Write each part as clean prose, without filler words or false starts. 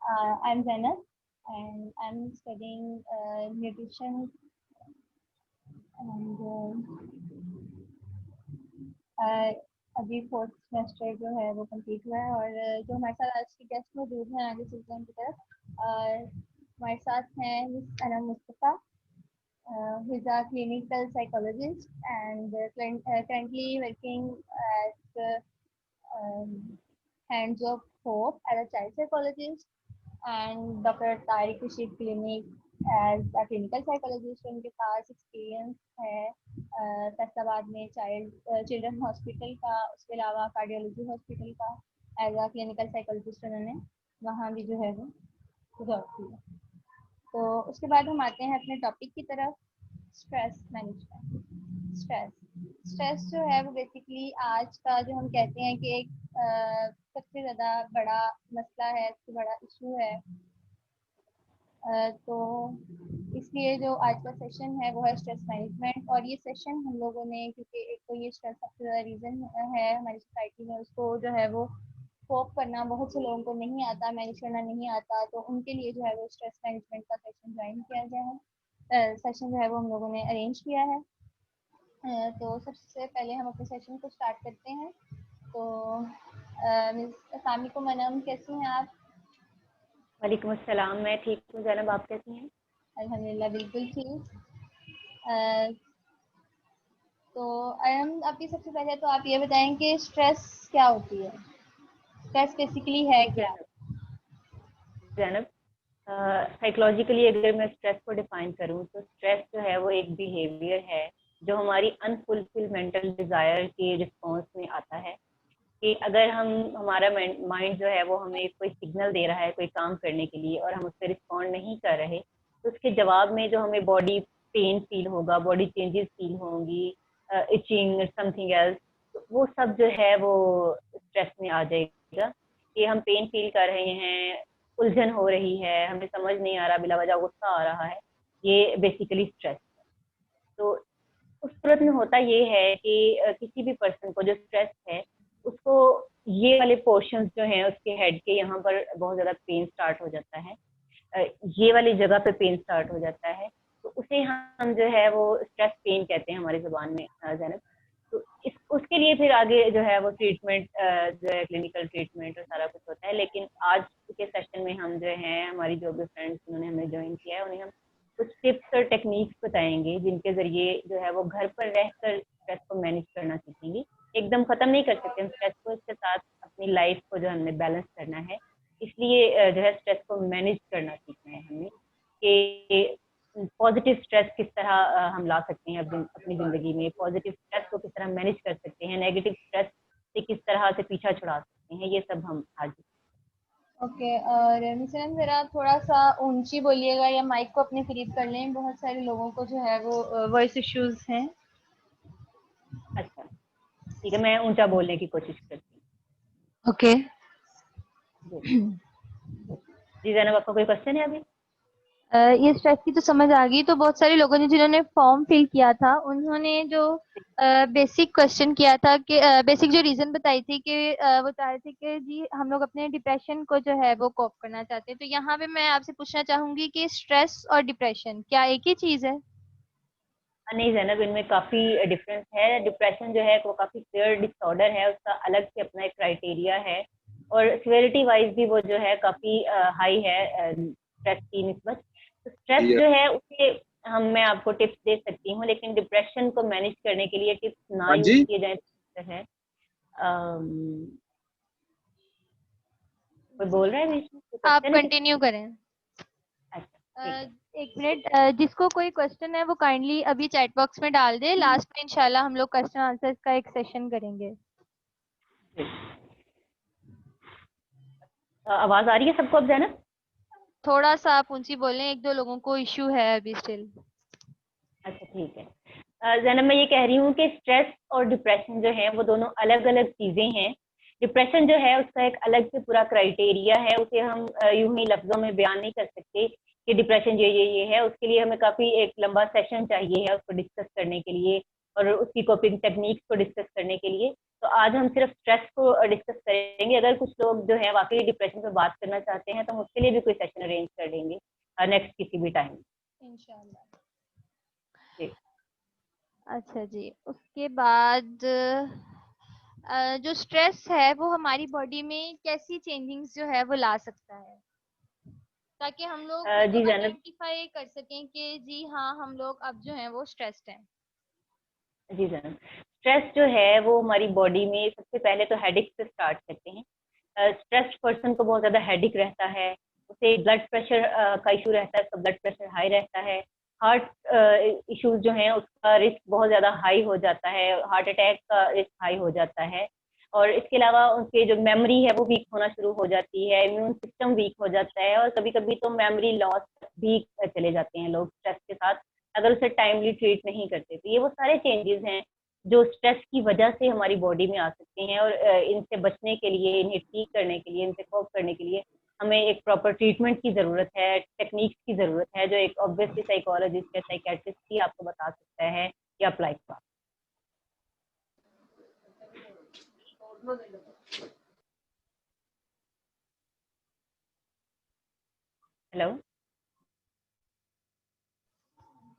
I'm Zainab and I'm studying nutrition and अभी fourth semester जो है वो कंप्लीट हुआ है और जो हमारे साथ आज के गेस्ट मौजूद हैं आगे चलते हैं उनकी तरफ हमारे साथ हैं miss Anam Mustafa who is a clinical psychologist and currently working at Hands of Hope as a child psychologist and Dr. Tariq Rashid Clinic as a clinical psychologist. उनके पास एक्सपीरियंस है फैसलाबाद में चिल्ड्रन हॉस्पिटल का, उसके अलावा कार्डियोलॉजी हॉस्पिटल का as a clinical psychologist उन्होंने वहाँ भी जो है वो जॉब की है। तो उसके बाद हम आते हैं अपने टॉपिक की तरफ, स्ट्रेस मैनेजमेंट। स्ट्रेस जो है वो बेसिकली आज का जो हम कहते हैं कि एक सबसे ज़्यादा बड़ा मसला है, सबसे बड़ा इशू है। तो इसलिए जो आज का सेशन है वो है स्ट्रेस मैनेजमेंट। और ये सेशन हम लोगों ने, क्योंकि एक तो ये स्ट्रेस सबसे ज़्यादा रीज़न है हमारी सोसाइटी में, उसको जो है वो कोप करना बहुत से लोगों को नहीं आता, मैनेज करना नहीं आता, तो उनके लिए जो है वो स्ट्रेस मैनेजमेंट का सेशन ज्वाइन किया गया है। सेशन जो है वो हम लोगों ने अरेंज किया है। तो सबसे पहले हम अपने सेशन को स्टार्ट करते हैं। तो मिस अस्सलामुअलैकुम अनम, कैसी हैं आप? वालेकुम अस्सलाम, मैं ठीक हूँ। ज़ैनब, आप कैसी हैं? अल्हम्दुलिल्लाह बिल्कुल ठीक। तो अनम, आपकी सबसे पहले तो आप ये बताएं कि स्ट्रेस क्या होती है, स्ट्रेस बेसिकली है क्या? ज़ैनब, साइकोलॉजिकली अगर मैं स्ट्रेस को डिफाइन करूँ तो स्ट्रेस जो है वो एक बिहेवियर है जो हमारी अनफुलफिल मेंटल डिज़ायर के रिस्पॉन्स में आता है। कि अगर हमारा माइंड जो है वो हमें कोई सिग्नल दे रहा है कोई काम करने के लिए और हम उस पर रिस्पॉन्ड नहीं कर रहे, तो उसके जवाब में जो हमें बॉडी पेन फील होगा, बॉडी चेंजेस फील होंगी, इचिंग समथिंग एल्स, वो सब जो है वो स्ट्रेस में आ जाएगा। कि हम पेन फील कर रहे हैं, उलझन हो रही है, हमें समझ नहीं आ रहा, बिला वजह गुस्सा आ रहा है, ये बेसिकली स्ट्रेस है। तो उस सूरत में होता ये है कि किसी भी पर्सन को जो स्ट्रेस है उसको ये वाले पोर्शंस जो हैं उसके हेड के यहाँ पर बहुत ज़्यादा पेन स्टार्ट हो जाता है, ये वाली जगह पे पेन स्टार्ट हो जाता है, तो उसे हम जो है वो स्ट्रेस पेन कहते हैं हमारी ज़ुबान में, ज़ैनब। तो उसके लिए फिर आगे जो है वो ट्रीटमेंट जो है क्लिनिकल ट्रीटमेंट और सारा कुछ होता है। लेकिन आज के सेशन में हम जो हैं, हमारी जो भी फ्रेंड्स उन्होंने हमें ज्वाइन किया है, उन्हें हम कुछ टिप्स और टेक्निक्स बताएंगे जिनके ज़रिए जो है वो घर पर रहकर स्ट्रेस को मैनेज करना सीखेंगे। एकदम ख़त्म नहीं कर सकते हम स्ट्रेस को, इसके साथ अपनी लाइफ को जो हमने बैलेंस करना है, इसलिए जो है स्ट्रेस को मैनेज करना सीखना है हमें कि पॉजिटिव स्ट्रेस किस तरह हम ला सकते हैं अपनी ज़िंदगी में, पॉजिटिव स्ट्रेस को किस तरह मैनेज कर सकते हैं, नेगेटिव स्ट्रेस से किस तरह से पीछा छुड़ा सकते हैं, ये सब हम आज। ओके, और मिसरन ज़रा थोड़ा सा ऊंची बोलिएगा या माइक को अपने करीब कर लें, बहुत सारे लोगों को जो है वो वॉइस इश्यूज हैं। अच्छा ठीक है, मैं ऊंचा बोलने की कोशिश करती ओके। हूँ। जी जैनब, आपका कोई क्वेश्चन है अभी? ये स्ट्रेस की तो समझ आ गई। तो बहुत सारे लोगों ने जिन्होंने फॉर्म फिल किया था उन्होंने जो बेसिक क्वेश्चन किया था कि बेसिक जो रीजन बताई थी कि वो चाह रहे थे कि जी हम लोग अपने डिप्रेशन को जो है वो कोप करना चाहते हैं। तो यहाँ पे मैं आपसे पूछना चाहूंगी कि स्ट्रेस और डिप्रेशन क्या एक ही चीज है? नहीं जैनब, इनमें काफ़ी डिफरेंस है। डिप्रेशन जो है वो काफ़ी सिवियर डिसऑर्डर है, उसका अलग से अपना एक क्राइटेरिया है और सिवियरिटी वाइज भी वो जो है काफ़ी हाई है स्ट्रेस की निस्बत। तो स्ट्रेस जो है उसे मैं आपको टिप्स दे सकती हूँ, लेकिन डिप्रेशन को मैनेज करने के लिए टिप्स ना यूज किए जाए तो है। कोई बोल रहा है बीच में? कोई आप क्वेश्चन है किसी? कंटिन्यू करें। अच्छा ठीक है। एक मिनट, जिसको कोई क्वेश्चन है वो काइंडली अभी चैट बॉक्स में डाल दे। लास्ट में इंशाल्लाह हम लोग क्वेश्चन आंसर का एक सेशन करेंगे। आवाज़ आ रही है सबको अब जैनब? थोड़ा सा आप ऊंची बोलें, एक दो लोगों को इश्यू है अभी स्टिल। अच्छा ठीक है। जैनब, मैं ये कह रही हूँ कि स्ट्रेस और डिप्रेशन जो है वो दोनों अलग अलग चीज़ें हैं। डिप्रेशन जो है उसका एक अलग से पूरा क्राइटेरिया है, उसे हम यूं ही लफ्ज़ों में बयान नहीं कर सकते कि डिप्रेशन ये है। उसके लिए हमें काफ़ी एक लंबा सेशन चाहिए है उसको डिस्कस करने के लिए और उसकी कोपिंग टेक्निक्स को डिस्कस करने के लिए। तो आज हम सिर्फ स्ट्रेस को डिस्कस करेंगे। अगर कुछ लोग जो है वाकई डिप्रेशन पे बात करना चाहते हैं तो हम उसके लिए भी कोई सेशन अरेंज कर देंगे नेक्स्ट किसी भी टाइम। इंशाल्लाह। जी अच्छा जी, उसके बाद जो स्ट्रेस है वो हमारी बॉडी में कैसी चेंजिंग्स जो है वो ला सकता है, ताकि हम लोग उसको जी जैनब। आइडेंटिफाई कर सकें कि जी हाँ हम लोग अब जो हैं वो स्ट्रेस्ड हैं। जी जनाब, स्ट्रेस जो है वो हमारी बॉडी में सबसे पहले तो हेडेक से स्टार्ट करते हैं। स्ट्रेस्ड पर्सन को बहुत ज़्यादा हेडेक रहता है, उसे ब्लड प्रेशर का इशू रहता है, उसका ब्लड प्रेशर हाई रहता है। हार्ट इश्यूज जो हैं उसका रिस्क बहुत ज़्यादा हाई हो जाता है, हार्ट अटैक का रिस्क हाई हो जाता है। और इसके अलावा उनके जो मेमोरी है वो वीक होना शुरू हो जाती है, इम्यून सिस्टम वीक हो जाता है, और कभी कभी तो मेमोरी लॉस भी चले जाते हैं लोग स्ट्रेस के साथ, अगर उसे टाइमली ट्रीट नहीं करते। तो ये वो सारे चेंजेस हैं जो स्ट्रेस की वजह से हमारी बॉडी में आ सकते हैं, और इनसे बचने के लिए, इन्हें ठीक करने के लिए, इनसे कोप करने के लिए हमें एक प्रॉपर ट्रीटमेंट की ज़रूरत है, टेक्निक्स की ज़रूरत है, जो एक ऑब्वियसली साइकोलॉजिस्ट या साइकेट्रिस्ट ही आपको बता सकता है या अप्लाई कर। हेलो।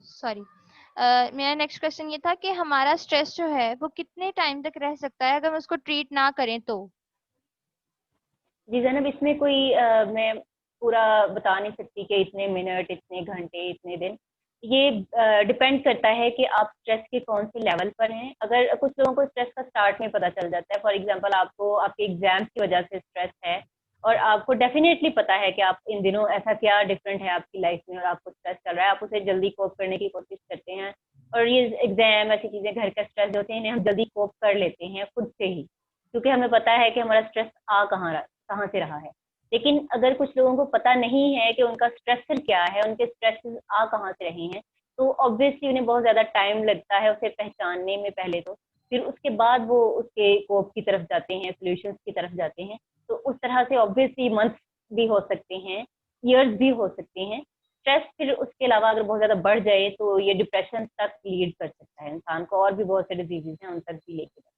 सॉरी, मेरा नेक्स्ट क्वेश्चन ये था कि हमारा स्ट्रेस जो है वो कितने टाइम तक रह सकता है अगर हम उसको ट्रीट ना करें तो। जी जैनब, इसमें कोई मैं पूरा बता नहीं सकती कि इतने मिनट, इतने घंटे, इतने दिन। ये डिपेंड करता है कि आप स्ट्रेस के कौन से लेवल पर हैं। अगर कुछ लोगों को स्ट्रेस का स्टार्ट में पता चल जाता है, फॉर एग्जांपल आपको आपके एग्जाम्स की वजह से स्ट्रेस है और आपको डेफिनेटली पता है कि आप इन दिनों ऐसा क्या डिफरेंट है आपकी लाइफ में और आपको स्ट्रेस चल रहा है, आप उसे जल्दी कोप करने की कोशिश करते हैं। और ये एग्जाम, ऐसी चीज़ें, घर का स्ट्रेस होते हैं, इन्हें हम जल्दी कोप कर लेते हैं खुद से ही, क्योंकि हमें पता है कि हमारा स्ट्रेस आ कहाँ से रहा है। लेकिन अगर कुछ लोगों को पता नहीं है कि उनका स्ट्रेसर क्या है, उनके स्ट्रेसेस आ कहाँ से रहे हैं, तो ऑब्वियसली उन्हें बहुत ज़्यादा टाइम लगता है उसे पहचानने में पहले तो, फिर उसके बाद वो उसके कोप की तरफ जाते हैं, सॉल्यूशंस की तरफ जाते हैं। तो उस तरह से ऑब्वियसली मंथ्स भी हो सकते हैं, ईयर्स भी हो सकते हैं। स्ट्रेस फिर उसके अलावा अगर बहुत ज़्यादा बढ़ जाए तो ये डिप्रेशन तक लीड कर सकता है इंसान को, और भी बहुत से डिजीजेज हैं उन तक भी लेके जाता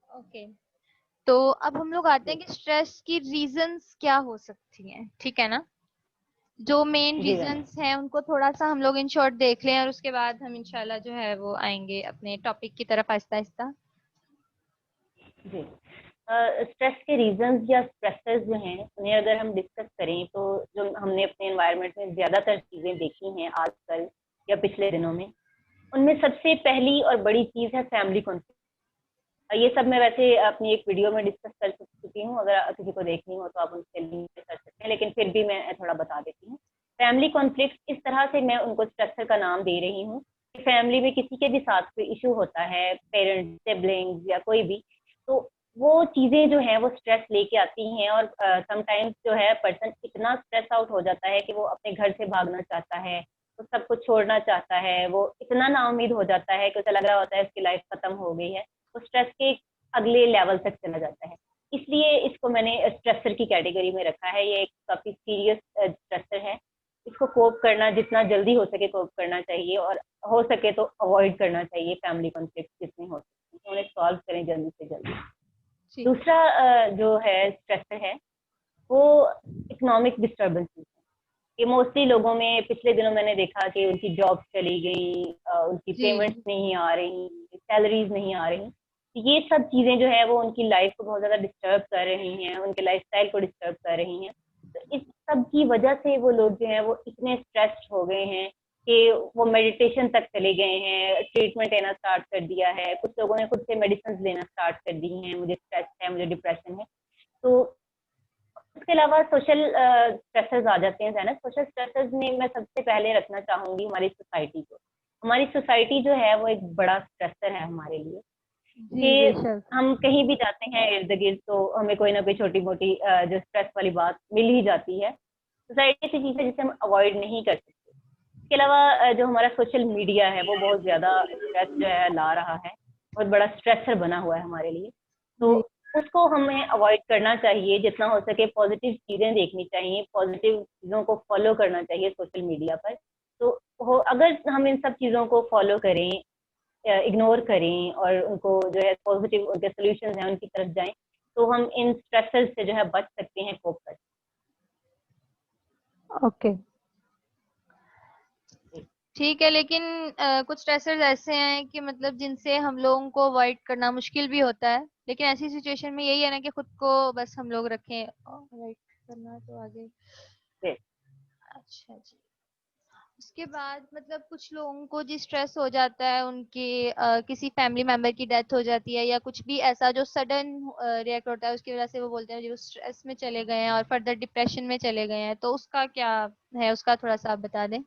ओके, तो अब हम लोग आते है। हैं कि स्ट्रेस की रीजंस क्या हो सकती हैं, ठीक है ना। जो मेन जी जी रीजंस हैं उनको थोड़ा सा हम लोग इन शॉर्ट देख लें और उसके बाद हम इंशाल्लाह जो है वो आएंगे अपने टॉपिक की तरफ आहिस्ता आहिस्ता। जी। स्ट्रेस के रीजंस या स्ट्रेसेस जो हैं उन्हें अगर हम डिस्कस करें तो जो हमने अपने एनवायरनमेंट में ज़्यादातर चीज़ें देखी हैं आजकल या पिछले दिनों में, उनमें सबसे पहली और बड़ी चीज़ है फैमिली कॉन्फ्लिक्ट। ये सब मैं वैसे अपनी एक वीडियो में डिस्कस कर चुकी हूँ, अगर किसी को देखनी हो तो आप उनसे लिंक कर सकते हैं, लेकिन फिर भी मैं थोड़ा बता देती हूँ। फैमिली कॉन्फ्लिक्ट इस तरह से मैं उनको स्ट्रक्चर का नाम दे रही हूँ कि फैमिली में किसी के भी साथ कोई इशू होता है, पेरेंट्स, सिबलिंग्स या कोई भी, तो वो चीज़ें जो हैं वो स्ट्रेस लेके आती हैं, और समटाइम्स जो है पर्सन इतना स्ट्रेस आउट हो जाता है कि वो अपने घर से भागना चाहता है, वो सब कुछ छोड़ना चाहता है, वो इतना नाउम्मीद हो जाता है कि उसे लग रहा होता है उसकी लाइफ खत्म हो गई है, तो स्ट्रेस के अगले लेवल तक चला जाता है। इसलिए इसको मैंने स्ट्रेसर की कैटेगरी में रखा है। ये एक काफ़ी सीरियस स्ट्रेसर है। इसको कोप करना जितना जल्दी हो सके कोप करना चाहिए, और हो सके तो अवॉइड करना चाहिए। फैमिली कॉन्फ्लिक्ट जितने हो सके तो उन्हें सॉल्व करें जल्दी से जल्दी। जी। दूसरा जो है स्ट्रेसर है वो इकोनॉमिक डिस्टर्बेंसेस है। ये मोस्टली लोगों में पिछले दिनों मैंने देखा कि उनकी जॉब चली गई, उनकी जी। पेमेंट्स नहीं आ रही, सैलरीज नहीं आ रही। तो ये सब चीज़ें जो है वो उनकी लाइफ को बहुत ज़्यादा डिस्टर्ब कर रही हैं, उनके लाइफस्टाइल को डिस्टर्ब कर रही हैं। तो इस सब की वजह से वो लोग जो हैं वो इतने स्ट्रेस्ड हो गए हैं कि वो मेडिटेशन तक चले गए हैं, ट्रीटमेंट लेना स्टार्ट कर दिया है, कुछ लोगों ने खुद से मेडिसिन लेना स्टार्ट कर दी हैं, मुझे स्ट्रेस है, मुझे डिप्रेशन है। तो उसके अलावा सोशल स्ट्रेसर्स आ जाते हैं जैनब। सोशल स्ट्रेसर्स में मैं सबसे पहले रखना चाहूंगी हमारी सोसाइटी को। हमारी सोसाइटी जो है वो एक बड़ा स्ट्रेसर है हमारे लिए, जी क्योंकि बेशक। हम कहीं भी जाते हैं इर्द गिर्द तो हमें कोई ना कोई छोटी मोटी जो स्ट्रेस वाली बात मिल ही जाती है। सोसाइटी ऐसी चीज़ है जिसे हम अवॉइड नहीं कर सकते। इसके अलावा जो हमारा सोशल मीडिया है वो बहुत ज़्यादा स्ट्रेस जो है ला रहा है, बहुत बड़ा स्ट्रेसर बना हुआ है हमारे लिए। तो जी। उसको हमें अवॉइड करना चाहिए, जितना हो सके पॉजिटिव चीज़ें देखनी चाहिए, पॉजिटिव चीज़ों को फॉलो करना चाहिए सोशल मीडिया पर। तो अगर हम इन सब चीज़ों को फॉलो करें, इग्नोर करें और उनको जो है पॉजिटिव उनके सोल्यूशन हैं उनकी तरफ जाएं, तो हम इन स्ट्रेसेस से जो है बच सकते हैं, कोप कर ओके, सकते हैं। ठीक है। लेकिन कुछ स्ट्रेसर्स ऐसे हैं कि मतलब जिनसे हम लोगों को अवॉइड करना मुश्किल भी होता है, लेकिन ऐसी सिचुएशन में यही है ना कि खुद को बस हम लोग रखें, अवॉइड करना तो आगे। जी अच्छा जी। उसके बाद मतलब कुछ लोगों को जी स्ट्रेस हो जाता है, उनके किसी फैमिली मेंबर की डेथ हो जाती है या कुछ भी ऐसा जो सडन रिएक्ट होता है, उसकी वजह से वो बोलते हैं जी वो स्ट्रेस में चले गए हैं और फर्दर डिप्रेशन में चले गए हैं, तो उसका क्या है, उसका थोड़ा सा आप बता दें।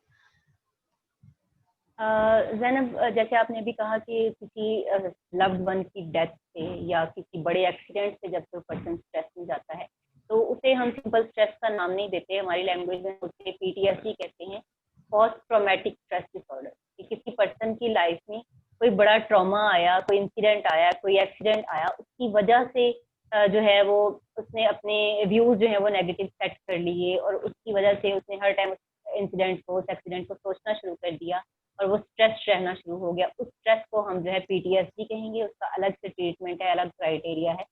ज़ैनब, जैसे आपने भी कहा कि किसी लव्ड वन की डेथ से या किसी बड़े एक्सीडेंट से जब कोई पर्सन स्ट्रेस में जाता है, तो उसे हम सिंपल स्ट्रेस का नाम नहीं देते, हमारी लैंग्वेज में उसे पीटीएसडी कहते हैं, पोस्ट ट्रॉमेटिक स्ट्रेस डिसऑर्डर। कि किसी पर्सन की लाइफ में कोई बड़ा ट्रॉमा आया, कोई इंसिडेंट आया, कोई एक्सीडेंट आया, उसकी वजह से जो है वो उसने अपने व्यूज जो है वो नेगेटिव सेट कर लिए और उसकी वजह से उसने हर टाइम इंसिडेंट को, उस एक्सीडेंट को सोचना शुरू कर दिया और वो स्ट्रेस रहना शुरू हो गया। उस स्ट्रेस को हम जो है पीटीएसडी कहेंगे, उसका अलग से ट्रीटमेंट है, अलग क्राइटेरिया है।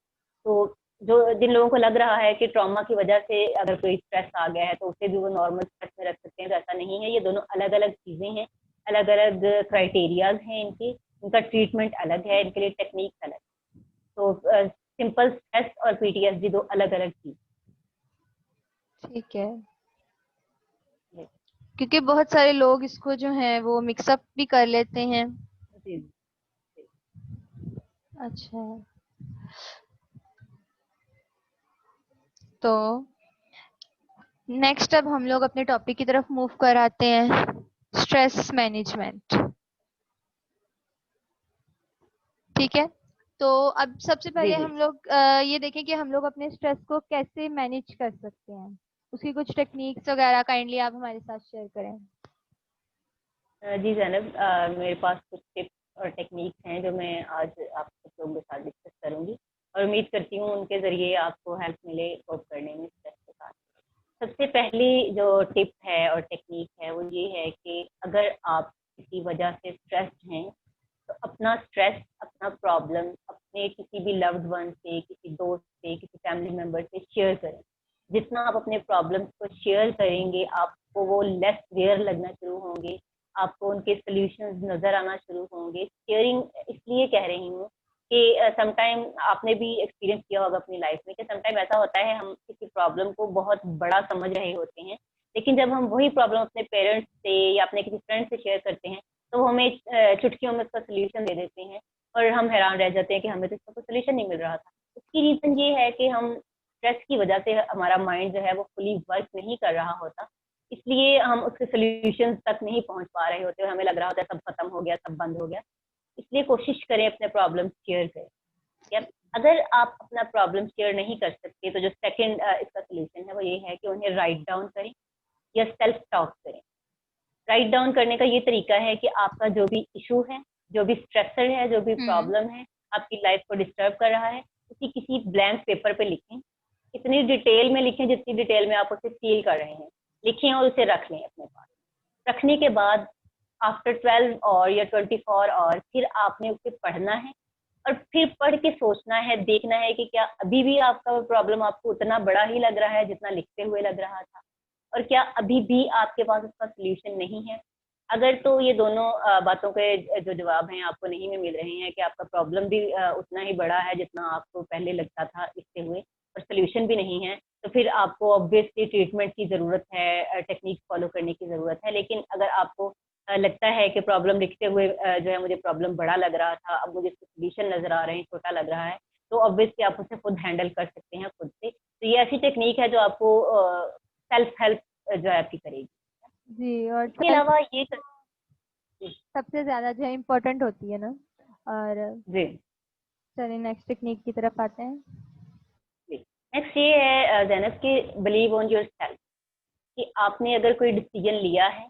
तो जो जिन लोगों को लग रहा है कि ट्रॉमा की वजह से अगर कोई स्ट्रेस आ गया है तो उसे भी वो नॉर्मल स्ट्रेस में रख सकते हैं, तो ऐसा नहीं है। ये दोनों अलग अलग चीजें हैं, अलग अलग क्राइटेरियाज हैं इनके, इनका ट्रीटमेंट अलग है, इनके लिए टेक्निक अलग है। तो सिंपल स्ट्रेस और पीटीएसडी दो अलग अलग चीज ठीक है, है। क्योंकि बहुत सारे लोग इसको जो है वो मिक्सअप भी कर लेते हैं। जी जी। अच्छा, तो नेक्स्ट अब हम लोग अपने टॉपिक की तरफ मूव कर आते हैं, स्ट्रेस मैनेजमेंट। ठीक है, तो अब सबसे जी पहले जी। हम लोग ये देखें कि हम लोग अपने स्ट्रेस को कैसे मैनेज कर सकते हैं, उसकी कुछ टेक्निक्स वगैरह काइंडली आप हमारे साथ शेयर करें। जी जैनब, मेरे पास कुछ टिप्स और टेक्निक्स हैं जो मैं आज आप सब लोगों के साथ डिस्कस करूंगी और उम्मीद करती हूँ उनके ज़रिए आपको हेल्प मिले कोप करने में स्ट्रेस के साथ। सबसे पहली जो टिप है और टेक्निक है वो ये है कि अगर आप किसी वजह से स्ट्रेस्ड हैं, तो अपना स्ट्रेस, अपना प्रॉब्लम अपने किसी भी लव्ड वन से, किसी दोस्त से, किसी फैमिली मेंबर से शेयर करें। जितना आप अपने प्रॉब्लम्स को शेयर करेंगे, आपको वो लेस रेयर लगना शुरू होंगे, आपको उनके सॉल्यूशंस नजर आना शुरू होंगे। शेयरिंग इसलिए कह रही हूँ कि समटाइम आपने भी एक्सपीरियंस किया होगा अपनी लाइफ में कि समटाइम ऐसा होता है हम किसी प्रॉब्लम को बहुत बड़ा समझ रहे होते हैं, लेकिन जब हम वही प्रॉब्लम अपने पेरेंट्स से या अपने किसी फ्रेंड से शेयर करते हैं तो वो हमें चुटकियों में उसका सोल्यूशन दे देते हैं और हम हैरान रह जाते हैं कि हमें तो इसका कोई सोल्यूशन नहीं मिल रहा था। उसकी रीजन ये है कि हम स्ट्रेस की वजह से हमारा माइंड जो है वो फुली वर्क नहीं कर रहा होता, इसलिए हम उसके सोल्यूशन तक नहीं पहुंच पा रहे होते और हमें लग रहा होता है सब खत्म हो गया, सब बंद हो गया। इसलिए कोशिश करें अपने प्रॉब्लम शेयर करें। या अगर आप अपना प्रॉब्लम शेयर नहीं कर सकते तो जो सेकंड इसका सोल्यूशन है वो ये है कि उन्हें राइट डाउन करें या सेल्फ टॉक करें। राइट डाउन करने का ये तरीका है कि आपका जो भी इशू है, जो भी स्ट्रेसर है, जो भी हम्म। प्रॉब्लम है, आपकी लाइफ को डिस्टर्ब कर रहा है, उसी किसी ब्लैंक पेपर पे लिखें। इतनी डिटेल में लिखें जितनी डिटेल में आप उसे फील कर रहे हैं, लिखें और उसे रख लें अपने पास। रखने के बाद आफ्टर 12 और या 24 और फिर आपने उसे पढ़ना है और फिर पढ़ के सोचना है, देखना है कि क्या अभी भी आपका प्रॉब्लम आपको उतना बड़ा ही लग रहा है जितना लिखते हुए लग रहा था, और क्या अभी भी आपके पास उसका सोल्यूशन नहीं है। अगर तो ये दोनों बातों के जो जवाब हैं आपको नहीं में मिल रहे हैं कि आपका प्रॉब्लम भी उतना ही बड़ा है जितना आपको पहले लगता था लिखते हुए और सोल्यूशन भी नहीं है, तो फिर आपको ऑब्वियसली ट्रीटमेंट की ज़रूरत है, टेक्निक फॉलो करने की ज़रूरत है। लेकिन अगर आपको लगता है कि प्रॉब्लम लिखते हुए जो है मुझे प्रॉब्लम बड़ा लग रहा था, अब मुझे सोल्यूशन नज़र आ रहे हैं, छोटा लग रहा है, तो ऑब्वियसली आप उसे खुद हैंडल कर सकते हैं खुद से। तो ये ऐसी टेक्निक है जो आपको सेल्फ हेल्प जो है आपकी करेगी। जी, और इसके अलावा ये जी सबसे ज्यादा जो है इम्पोर्टेंट होती है ना। और जी चलिए नेक्स्ट टेक्निक की तरफ आते हैं। नेक्स्ट ये है जैनब कि बिलीव ऑन योर सेल्फ। कि आपने अगर कोई डिसीजन लिया है,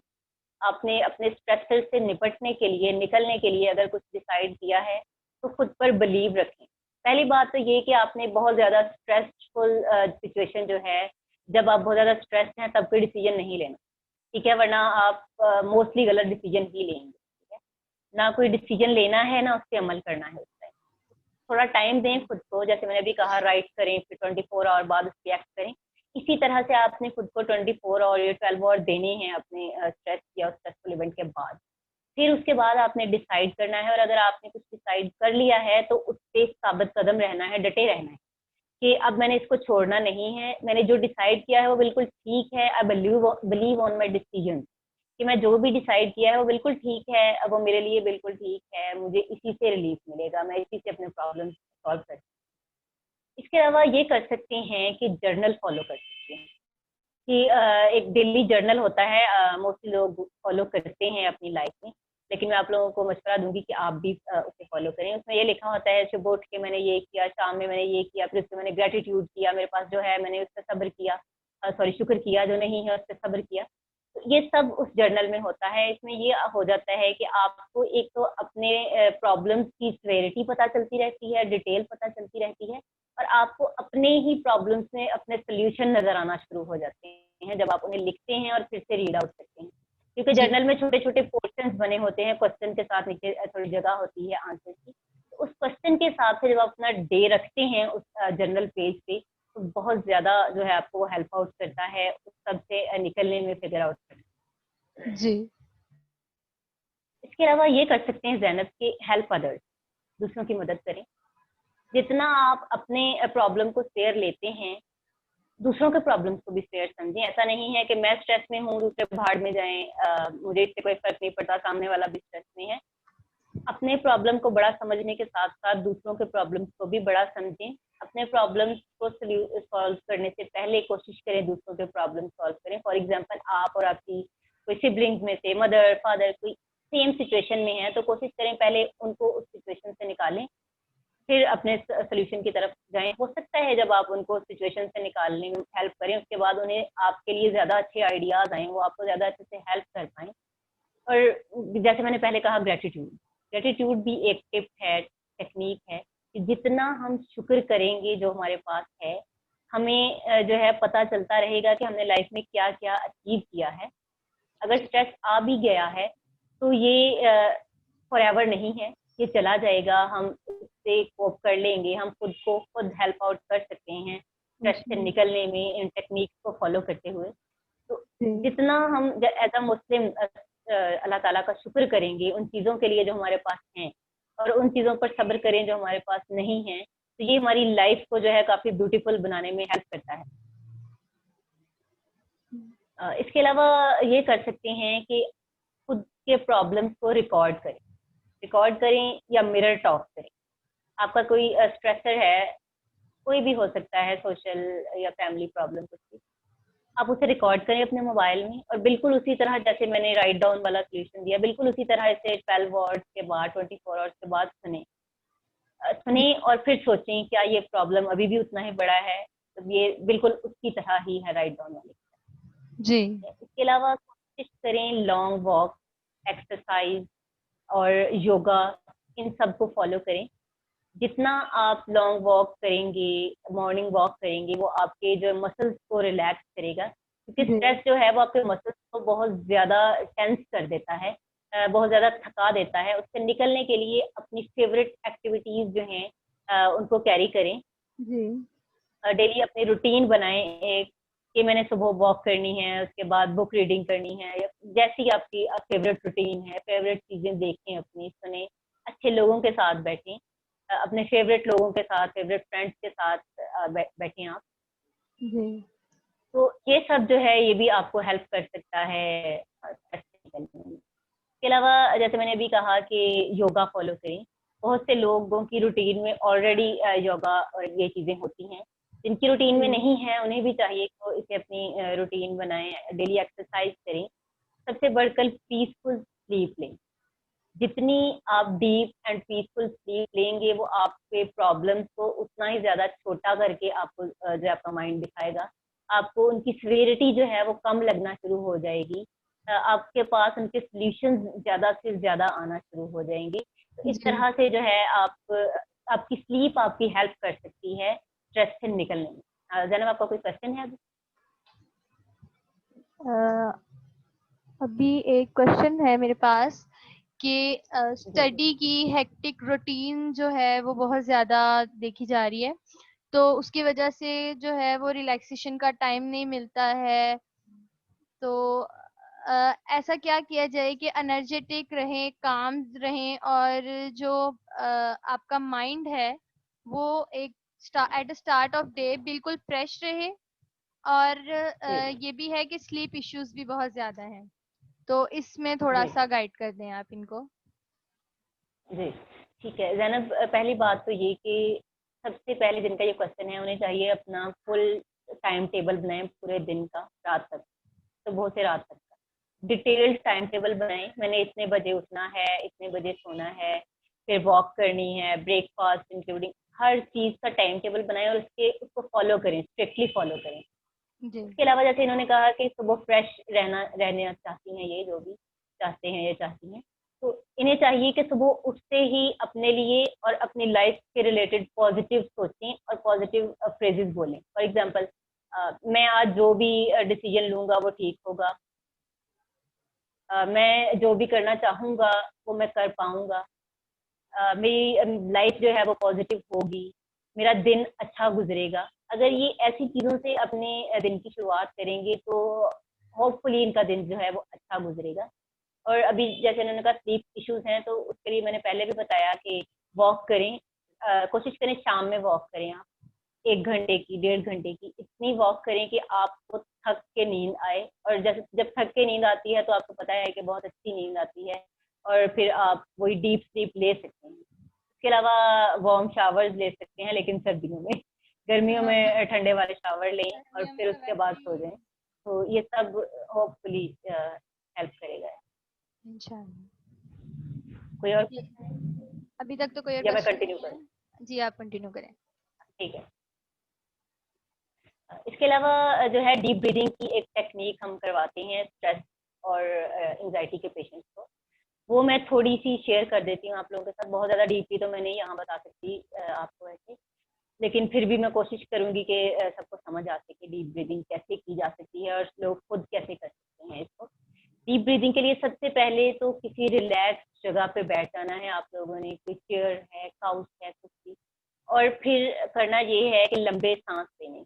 आपने अपने स्ट्रेस से निपटने के लिए, निकलने के लिए अगर कुछ डिसाइड किया है, तो खुद पर बिलीव रखें। पहली बात तो ये कि आपने बहुत ज़्यादा स्ट्रेसफुल सिचुएशन जो है, जब आप बहुत ज़्यादा स्ट्रेस हैं तब कोई डिसीजन नहीं लेना। ठीक है, वरना आप मोस्टली गलत डिसीजन ही लेंगे। ठीक है, ना कोई डिसीजन लेना है ना उस पर अमल करना है। उस टाइम थोड़ा टाइम दें खुद को, जैसे मैंने भी कहा राइट करें, फिर 24 आवर बाद उस पर एक्ट करें। इसी तरह से आपने खुद को 24 और या 12 आवर देने हैं अपने स्ट्रेस या स्ट्रेसफुल इवेंट के बाद। फिर उसके बाद आपने डिसाइड करना है, और अगर आपने कुछ डिसाइड कर लिया है तो उस पे साबित कदम रहना है, डटे रहना है कि अब मैंने इसको छोड़ना नहीं है, मैंने जो डिसाइड किया है वो बिल्कुल ठीक है। I believe on my decision, कि मैं जो भी डिसाइड किया है वो बिल्कुल ठीक है, अब वो मेरे लिए बिल्कुल ठीक है, मुझे इसी से रिलीफ मिलेगा, मैं इसी से अपने प्रॉब्लम सॉल्व कर। इसके अलावा ये कर सकते हैं कि जर्नल फॉलो कर सकते हैं, कि एक डेली जर्नल होता है, मोस्टली लोग फॉलो करते हैं अपनी लाइफ में, लेकिन मैं आप लोगों को मशवरा दूंगी कि आप भी उसे फॉलो करें। उसमें ये लिखा होता है सुबह उठ के मैंने ये किया, शाम में मैंने ये किया, फिर उससे मैंने ग्रेटिट्यूड किया, मेरे पास जो है मैंने उस पर सब्र किया, सॉरी शुक्र किया, जो नहीं है उस पर सब्र किया। तो ये सब उस जर्नल में होता है। इसमें ये हो जाता है कि आपको एक तो अपने प्रॉब्लम्स की सिवियरिटी पता चलती रहती है, डिटेल पता चलती रहती है, और आपको अपने ही प्रॉब्लम्स में अपने सोल्यूशन नजर आना शुरू हो जाते हैं जब आप उन्हें लिखते हैं और फिर से रीड आउट करते हैं। क्योंकि जी। जर्नल में छोटे छोटे पोर्शंस बने होते हैं, क्वेश्चन के साथ नीचे थोड़ी जगह होती है आंसर की। तो उस क्वेश्चन के हिसाब से जब आप अपना डे रखते हैं उस जर्नल पेज पे, तो बहुत ज्यादा जो है आपको हेल्प आउट करता है उस सब से निकलने में, फिगर आउट करने। जी। इसके अलावा ये कर सकते हैं ज़ैनब के हेल्प अदर्स, दूसरों की मदद करें। जितना आप अपने प्रॉब्लम को शेयर लेते हैं, दूसरों के प्रॉब्लम्स को भी शेयर समझें। ऐसा नहीं है कि मैं स्ट्रेस में हूँ दूसरे भाड़ में जाएं, मुझे इससे कोई फर्क नहीं पड़ता, सामने वाला भी स्ट्रेस में है। अपने प्रॉब्लम को बड़ा समझने के साथ साथ दूसरों के प्रॉब्लम्स को भी बड़ा समझें। अपने प्रॉब्लम्स को सॉल्व करने से पहले कोशिश करें दूसरों के प्रॉब्लम सॉल्व करें। फॉर एग्जांपल आप और आपकी कोई सिबलिंग्स में से मदर फादर कोई सेम सिचुएशन में है, तो कोशिश करें पहले उनको उस सिचुएशन से निकालें, फिर अपने सोल्यूशन की तरफ जाएं। हो सकता है जब आप उनको सिचुएशन से निकालने में हेल्प करें, उसके बाद उन्हें आपके लिए ज़्यादा अच्छे आइडियाज़ आएँ, वो आपको ज़्यादा अच्छे से हेल्प कर पाएँ। और जैसे मैंने पहले कहा ग्रेटिट्यूड, ग्रेटिट्यूड भी एक टिप है, टेक्निक है, कि जितना हम शुक्र करेंगे जो हमारे पास है, हमें जो है पता चलता रहेगा कि हमने लाइफ में क्या-क्या अचीव किया है। अगर स्ट्रेस आ भी गया है, तो ये फॉरएवर नहीं है, ये चला जाएगा, हम उससे कोप कर लेंगे, हम खुद को खुद हेल्प आउट कर सकते हैं स्ट्रेस से निकलने में इन टेक्निक्स को फॉलो करते हुए। तो जितना हम एज अ मुस्लिम अल्लाह ताला का शुक्र करेंगे उन चीज़ों के लिए जो हमारे पास हैं, और उन चीज़ों पर सब्र करें जो हमारे पास नहीं है, तो ये हमारी लाइफ को जो है काफ़ी ब्यूटीफुल बनाने में हेल्प करता है। इसके अलावा ये कर सकते हैं कि खुद के प्रॉब्लम्स को रिकॉर्ड करें या मिरर टॉक करें। आपका कोई स्ट्रेसर है, कोई भी हो सकता है, सोशल या फैमिली प्रॉब्लम कुछ भी, आप उसे रिकॉर्ड करें अपने मोबाइल में, और बिल्कुल उसी तरह जैसे मैंने राइट डाउन वाला सोल्यूशन दिया, बिल्कुल उसी तरह इसे 12 आवर्स के बाद 24 आवर्स के बाद सुने और फिर सोचें क्या ये प्रॉब्लम अभी भी उतना ही बड़ा है। तो ये बिल्कुल उसकी तरह ही है राइट डाउन वाले। जी। इसके अलावा कोशिश करें लॉन्ग वॉक, एक्सरसाइज और योगा, इन सब को फॉलो करें। जितना आप लॉन्ग वॉक करेंगे, मॉर्निंग वॉक करेंगे, वो आपके जो मसल्स को रिलैक्स करेगा, क्योंकि स्ट्रेस जो है वो आपके मसल्स को बहुत ज़्यादा टेंस कर देता है, बहुत ज़्यादा थका देता है। उससे निकलने के लिए अपनी फेवरेट एक्टिविटीज़ जो हैं उनको कैरी करें। जी। डेली अपनी रूटीन बनाएं एक, कि मैंने सुबह वॉक करनी है, उसके बाद बुक रीडिंग करनी है, या जैसी आपकी फेवरेट रूटीन है, फेवरेट चीज़ें देखें, अपनी सुने, अच्छे लोगों के साथ बैठें, अपने फेवरेट लोगों के साथ, फेवरेट फ्रेंड्स के साथ बैठें आप। जी। तो ये सब जो है ये भी आपको हेल्प कर सकता है स्ट्रेस से निकलने में। इसके अलावा जैसे मैंने अभी कहा कि योगा फॉलो करें। बहुत से लोगों की रूटीन में ऑलरेडी योगा और ये चीज़ें होती हैं, जिनकी रूटीन में नहीं है उन्हें भी चाहिए कि वो इसे अपनी रूटीन बनाएं, डेली एक्सरसाइज करें। सबसे बढ़कर पीसफुल स्लीप लें। जितनी आप डीप एंड पीसफुल स्लीप लेंगे, वो आपके प्रॉब्लम्स को उतना ही ज़्यादा छोटा करके आपको जो आपका माइंड दिखाएगा। आपको उनकी सिवियरिटी जो है वो कम लगना शुरू हो जाएगी। आपके पास उनके सॉल्यूशंस ज़्यादा से ज़्यादा आना शुरू हो जाएंगे। तो इस तरह से जो है आपकी स्लीप आपकी हेल्प कर सकती है स्ट्रेस से निकलने में। ज़ैनब, आपका कोई क्वेश्चन है अभी? अभी एक क्वेश्चन है मेरे पास कि जी स्टडी की हेक्टिक रूटीन जो है वो बहुत ज़्यादा देखी जा रही है, तो उसकी वजह से जो है वो रिलैक्सेशन का टाइम नहीं मिलता है। तो ऐसा क्या किया जाए कि एनर्जेटिक रहें, काम रहें और जो आपका माइंड है वो एक at the start of day बिल्कुल फ्रेश रहे। और जी ये भी है कि स्लीप इश्यूज भी बहुत ज़्यादा हैं, तो इसमें थोड़ा जी सा गाइड कर दें आप इनको। जी ठीक है जैनब, पहली बात तो ये कि सबसे पहले जिनका ये क्वेश्चन है उन्हें चाहिए अपना फुल टाइम टेबल बनाएं पूरे दिन का, रात तक, सुबह से रात तक का डिटेल्ड टाइम टेबल बनाएं। मैंने इतने बजे उठना है, इतने बजे सोना है, फिर वॉक करनी है, ब्रेकफास्ट इंक्लूडिंग हर चीज़ का टाइम टेबल बनाएं और उसको फॉलो करें, स्ट्रिक्टली फॉलो करें। जी। इसके अलावा जैसे इन्होंने कहा कि सुबह फ्रेश रहना चाहती हैं, ये जो भी चाहते हैं ये चाहती हैं, तो इन्हें चाहिए कि सुबह उठते ही अपने लिए और अपनी लाइफ के रिलेटेड पॉजिटिव सोचें और पॉजिटिव फ्रेजेस बोलें। फॉर एग्जांपल, मैं आज जो भी डिसीजन लूंगा वो ठीक होगा, मैं जो भी करना चाहूंगा वो मैं कर पाऊंगा, मेरी लाइफ जो है वो पॉजिटिव होगी, मेरा दिन अच्छा गुजरेगा। अगर ये ऐसी चीज़ों से अपने दिन की शुरुआत करेंगे तो होपफुली इनका दिन जो है वो अच्छा गुजरेगा। और अभी जैसे उन्होंने कहा स्लीप इश्यूज हैं, तो उसके लिए मैंने पहले भी बताया कि वॉक करें, कोशिश करें शाम में वॉक करें आप, 1 घंटे की, 1.5 घंटे की इतनी वॉक करें कि आपको थक के नींद आए। और जैसे जब थक के नींद आती है तो आपको पता है कि बहुत अच्छी नींद आती है और फिर आप वही डीप स्लीप ले सकते हैं। इसके अलावा वार्म शावर्स ले सकते हैं, लेकिन सर्दियों में, गर्मियों हाँ, में ठंडे वाले शावर लें और गर्मियों में फिर तो उसके वैसे बाद सो ही। जाएं। तो ये सब होपफुली हेल्प करेगा। इंशाल्लाह। कोई और जी, क्वेश्चन अभी तक तो कोई और या मैं क्वेश्चन कंटिन्यू नहीं करूँ? है। जी, आप कंटिन्यू करें। ठीक है। इसके अलावा जो है डीप ब्रीदिंग की एक टेक्निक हम करवाते हैं स्ट्रेस और एंजाइटी के पेशेंट्स को, वो मैं थोड़ी सी शेयर कर देती हूँ आप लोगों के साथ। बहुत ज़्यादा डीपली तो मैं नहीं यहाँ बता सकती आपको ऐसे, लेकिन फिर भी मैं कोशिश करूंगी कि सबको समझ आ सके डीप ब्रीदिंग कैसे की जा सकती है और लोग खुद कैसे कर सकते हैं इसको। डीप ब्रीदिंग के लिए सबसे पहले तो किसी रिलैक्स जगह पे बैठ जाना है आप लोगों ने, कोई चेयर है, काउच है, कुछ भी। और फिर करना ये है कि लंबे सांस लेने।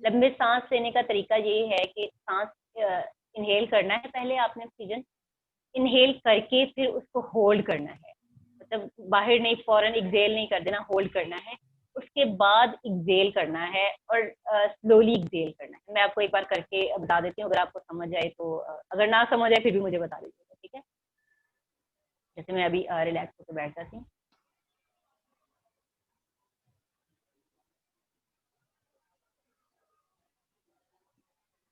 लंबे सांस लेने का तरीका ये है कि सांस इनहेल करना है पहले आपने ऑक्सीजन, इनहेल करके फिर उसको होल्ड करना है, मतलब बाहर नहीं, फौरन एक्सेल नहीं कर देना, होल्ड करना है। उसके बाद एक्सेल करना है और स्लोली एक्सेल करना है। मैं आपको एक बार करके बता देती हूँ, अगर आपको समझ आए तो, अगर ना समझ आए फिर भी मुझे बता दीजिएगा, ठीक है? जैसे मैं अभी रिलैक्स होकर बैठ जाती हूँ।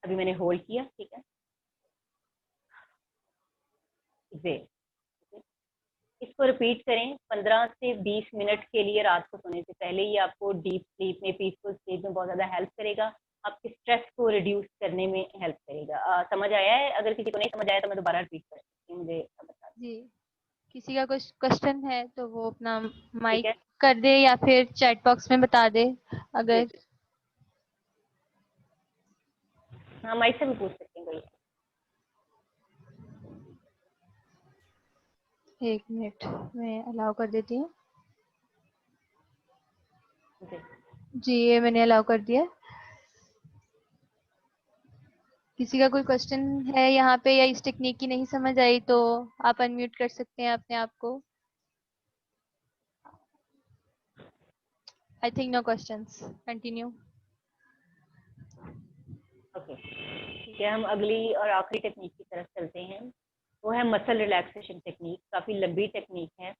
अभी मैंने होल्ड किया, ठीक है, एक्सेल। इसको रिपीट करें 15 से 20 मिनट के लिए रात को सोने से पहले। ये आपको डीप स्लीप में, पीसफुल स्लीप में बहुत ज़्यादा हेल्प करेगा, आपके स्ट्रेस को रिड्यूस करने में हेल्प करेगा। समझ आया है? अगर किसी को नहीं समझ आया तो मैं दोबारा रिपीट कर सकती हूँ, मुझे बता दें। जी, किसी का कुछ क्वेश्चन है तो वो अपना ठीक माइक है। कर दे या फिर चैट बॉक्स में बता दे जी अगर। जी, हाँ माइक से भी पूछ सकते हैं कोई। एक मिनट मैं अलाउ कर देती हूँ। जी जी, ये मैंने अलाउ कर दिया। किसी का कोई क्वेश्चन है यहाँ पे या इस टेक्निक की नहीं समझ आई तो आप अनम्यूट कर सकते हैं अपने आप को। I think no questions, continue. Okay, ठीक है, हम अगली और आखिरी टेक्निक की तरफ चलते हैं। वो है मसल रिलैक्सेशन टेक्निक। काफ़ी लंबी टेक्निक है,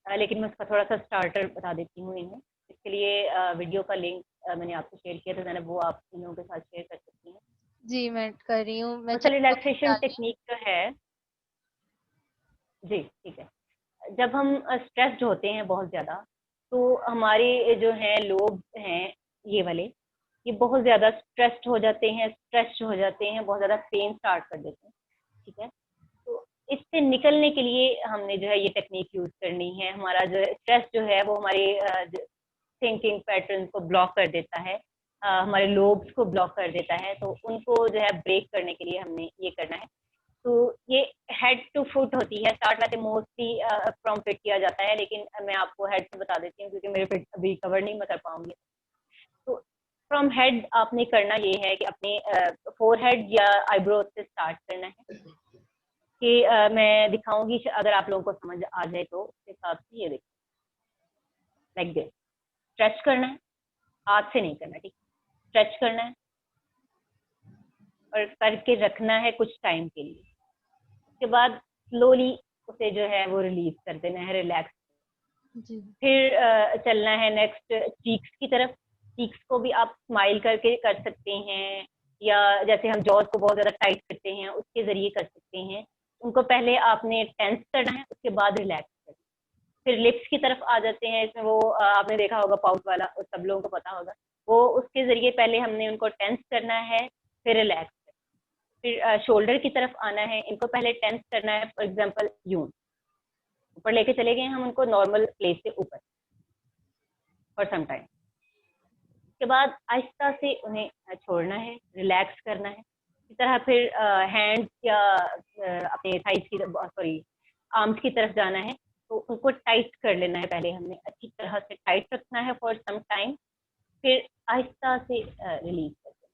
लेकिन मैं उसका थोड़ा सा स्टार्टर बता देती हूँ इन्हें। इसके लिए वीडियो का लिंक मैंने आपको शेयर किया था, मैंने वो आप इन लोगों के साथ शेयर कर सकती हैं। जी, मैं कर रही हूँ, मैं मसल चैट बॉक्स में रिलैक्सेशन डाल रही टेक्निक जो है, जी ठीक है, जब हम स्ट्रेस्ड होते हैं बहुत ज़्यादा, तो हमारे जो हैं लोग हैं ये वाले, ये बहुत ज़्यादा स्ट्रेस्ड हो जाते हैं, स्ट्रेस्ड हो जाते हैं, बहुत ज़्यादा पेन स्टार्ट कर देते हैं, ठीक है? तो इससे निकलने के लिए हमने जो है ये टेक्निक यूज़ करनी है। हमारा जो स्ट्रेस जो है वो हमारे थिंकिंग पैटर्न को ब्लॉक कर देता है, हमारे लोब्स को ब्लॉक कर देता है, तो उनको जो है ब्रेक करने के लिए हमने ये करना है। तो ये हेड टू फुट होती है। स्टार्ट वैसे मोस्टली फ्रॉम फिट किया जाता है, लेकिन मैं आपको हेड से बता देती हूँ क्योंकि मेरे फिट अभी कवर नहीं मैं कर पाऊंगी। तो फ्रॉम हेड आपने करना ये है कि अपने फोरहेड या आईब्रो से स्टार्ट करना है कि मैं दिखाऊंगी, अगर आप लोगों को समझ आ जाए तो उस हिसाब से। ये देखिए, लाइक दिस स्ट्रेच करना है, हाथ से नहीं करना, ठीक। स्ट्रेच करना है और करके रखना है कुछ टाइम के लिए। उसके बाद स्लोली उसे जो है वो रिलीज कर देना है, रिलैक्स। जी फिर चलना है नेक्स्ट चीक्स की तरफ। चीक्स को भी आप स्माइल करके कर सकते हैं, या जैसे हम जॉज को बहुत ज्यादा टाइट करते हैं उसके जरिए कर सकते हैं। उनको पहले आपने टेंस करना है, उसके बाद रिलैक्स करना है। फिर लिप्स की तरफ आ जाते हैं। इसमें वो आपने देखा होगा पाउट वाला, सब लोगों को पता होगा। वो उसके जरिए पहले हमने उनको टेंस करना है, फिर रिलैक्स। फिर शोल्डर की तरफ आना है। इनको पहले टेंस करना है, फॉर एग्जांपल यूं ऊपर लेके चले गए हम उनको नॉर्मल प्लेस से ऊपर फॉर सम टाइम। उसके बाद आहिस्ता से उन्हें छोड़ना है, रिलैक्स करना है। इसी तरह फिर हैंड्स या अपने थाइस की, सॉरी आर्म्स की तरफ जाना है। तो उनको टाइट कर लेना है, पहले हमने अच्छी तरह से टाइट रखना है फॉर सम टाइम, फिर आहिस्ता से रिलीज कर देना।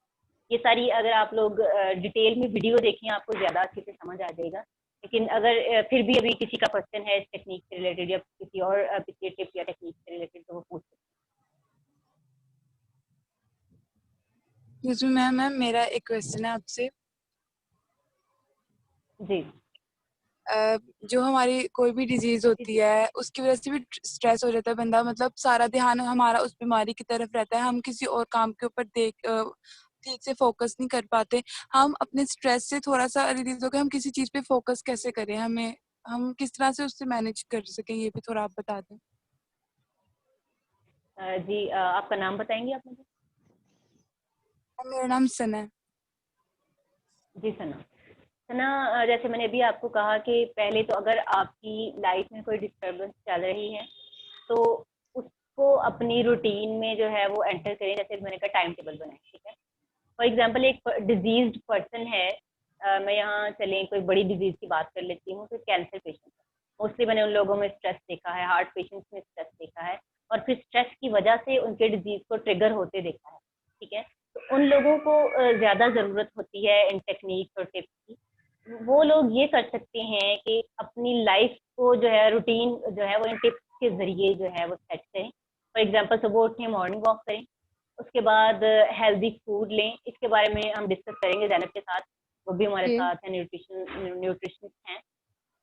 ये सारी अगर आप लोग डिटेल में वीडियो देखें आपको ज़्यादा अच्छे से समझ आ जाएगा। लेकिन अगर फिर भी अभी किसी का क्वेश्चन है इस टेक्निक से रिलेटेड या किसी और पिछले टिप या टेक्निक से रिलेटेड, तो वो पूछ सकते जी मैम, मेरा एक क्वेश्चन है आपसे। हैं। जी जो हमारी कोई भी डिजीज होती है उसकी वजह से भी स्ट्रेस हो जाता है बंदा, मतलब सारा ध्यान हमारा उस बीमारी की तरफ रहता है, हम किसी और काम के ऊपर ठीक से फोकस नहीं कर पाते। हम अपने स्ट्रेस से थोड़ा सा रिलीज होकर हम किसी चीज पे फोकस कैसे करें, हम किस तरह से उससे मैनेज कर सकें, ये भी थोड़ा आप बता दें। जी आपका नाम बताएंगे आप मुझे? मेरा नाम सना है। जी सना। सना, जैसे मैंने अभी आपको कहा कि पहले तो अगर आपकी लाइफ में कोई डिस्टर्बेंस चल रही है तो उसको अपनी रूटीन में जो है वो एंटर करें। जैसे मैंने कहा टाइम टेबल बनाएं, ठीक है। फॉर एग्जाम्पल एक डिजीज्ड पर्सन है, मैं यहाँ चलें कोई बड़ी डिजीज की बात कर लेती हूँ, तो कैंसर पेशेंट। मोस्टली मैंने उन लोगों में स्ट्रेस देखा है, हार्ट पेशेंट्स में स्ट्रेस देखा है, और फिर स्ट्रेस की वजह से उनके डिजीज को ट्रिगर होते देखा है, ठीक है। तो उन लोगों को ज़्यादा ज़रूरत होती है इन टेक्निक्स और टिप्स की। वो लोग ये कर सकते हैं कि अपनी लाइफ को जो है रूटीन जो है वो इन टिप्स के ज़रिए जो है वो सेट करें। फॉर एग्जाम्पल सुबह उठें, मॉर्निंग वॉक करें, उसके बाद हेल्दी फूड लें। इसके बारे में हम डिस्कस करेंगे ज़ैनब के साथ, वो भी हमारे जी साथ है, न्यूट्रिशनिस्ट हैं।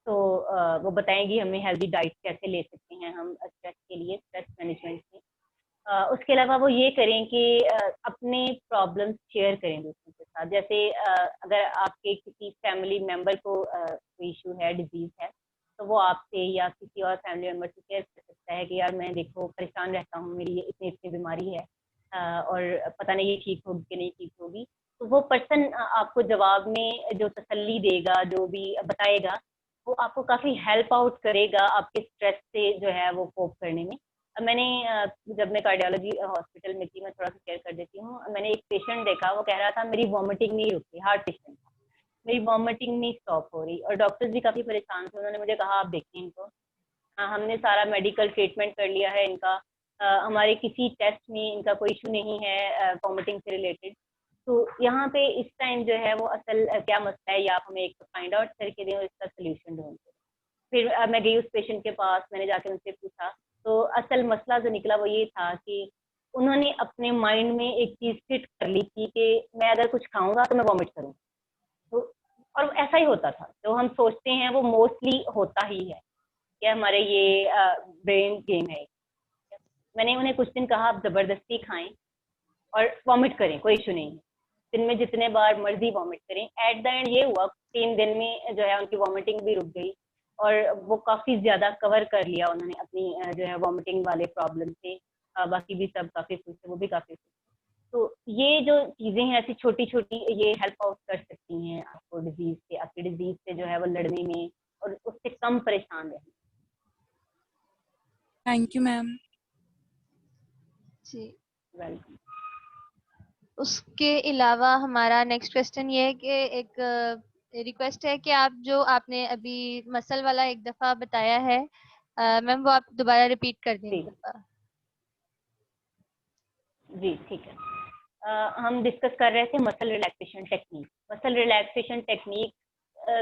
तो वो बताएंगी हमें हेल्दी डाइट कैसे ले सकते हैं हम स्ट्रेस के लिए, स्ट्रेस मैनेजमेंट में। उसके अलावा वो ये करें कि अपने प्रॉब्लम्स शेयर करें दूसरों के साथ। जैसे अगर आपके किसी फैमिली मेम्बर को कोई इशू है, डिजीज है, तो वो आपसे या किसी और फैमिली मेम्बर से शेयर कर सकता है कि यार मैं देखो परेशान रहता हूँ, मेरी ये इतनी इतनी बीमारी है, और पता नहीं ये ठीक होगी कि नहीं ठीक होगी। तो वो पर्सन आपको जवाब में जो तसल्ली देगा, जो भी बताएगा, वो आपको काफ़ी हेल्प आउट करेगा आपके स्ट्रेस से जो है वो कोप करने में। मैंने जब मैं कार्डियोलॉजी हॉस्पिटल में थी, मैं थोड़ा सा शेयर कर देती हूँ। मैंने एक पेशेंट देखा, वो कह रहा था मेरी वॉमिटिंग नहीं रुकती, हार्ट पेशेंट था, मेरी वॉमिटिंग नहीं स्टॉप हो रही, और डॉक्टर्स भी काफ़ी परेशान थे। उन्होंने मुझे कहा आप देखिए इनको, हमने सारा मेडिकल ट्रीटमेंट कर लिया है इनका, हमारे किसी टेस्ट में इनका कोई इशू नहीं है वॉमिटिंग से रिलेटेड। तो यहाँ पे इस टाइम जो है वो असल क्या मसला है, या आप हमें एक फाइंड आउट करके दें और इसका सोल्यूशन ढूंढ। फिर मैं गई उस पेशेंट के पास, मैंने जाके उनसे पूछा, तो असल मसला जो निकला वो ये था कि उन्होंने अपने माइंड में एक चीज़ फिट कर ली थी कि मैं अगर कुछ खाऊंगा तो मैं वॉमिट करूँगा। तो और ऐसा ही होता था, जो हम सोचते हैं वो मोस्टली होता ही है, कि हमारे ये ब्रेन गेम है। मैंने उन्हें कुछ दिन कहा आप ज़बरदस्ती खाएं और वॉमिट करें, कोई इशू नहीं है, दिन में जितने बार मर्जी वॉमिट करें। एट द एंड ये हुआ 3 दिन में जो है उनकी वॉमिटिंग भी रुक गई, और वो काफ़ी ज़्यादा कवर कर लिया उन्होंने अपनी जो है वॉमिटिंग वाले प्रॉब्लम से। बाकी भी सब काफ़ी खुश थे, वो भी काफ़ी खुश थे। तो ये जो चीज़ें हैं ऐसी छोटी छोटी, ये हेल्प आउट कर सकती हैं आपको डिजीज़ से, आपकी डिजीज़ से जो है वो लड़ने में, और उससे कम परेशान रहने। Thank you ma'am. जी। वेलकम। उसके अलावा हमारा नेक्स्ट क्वेश्चन ये है कि एक रिक्वेस्ट है कि आप जो आपने अभी मसल वाला एक दफा बताया है मैम वो आप दोबारा रिपीट कर दें जी एक दफा। जी ठीक है। हम डिस्कस कर रहे थे muscle relaxation technique. Muscle relaxation technique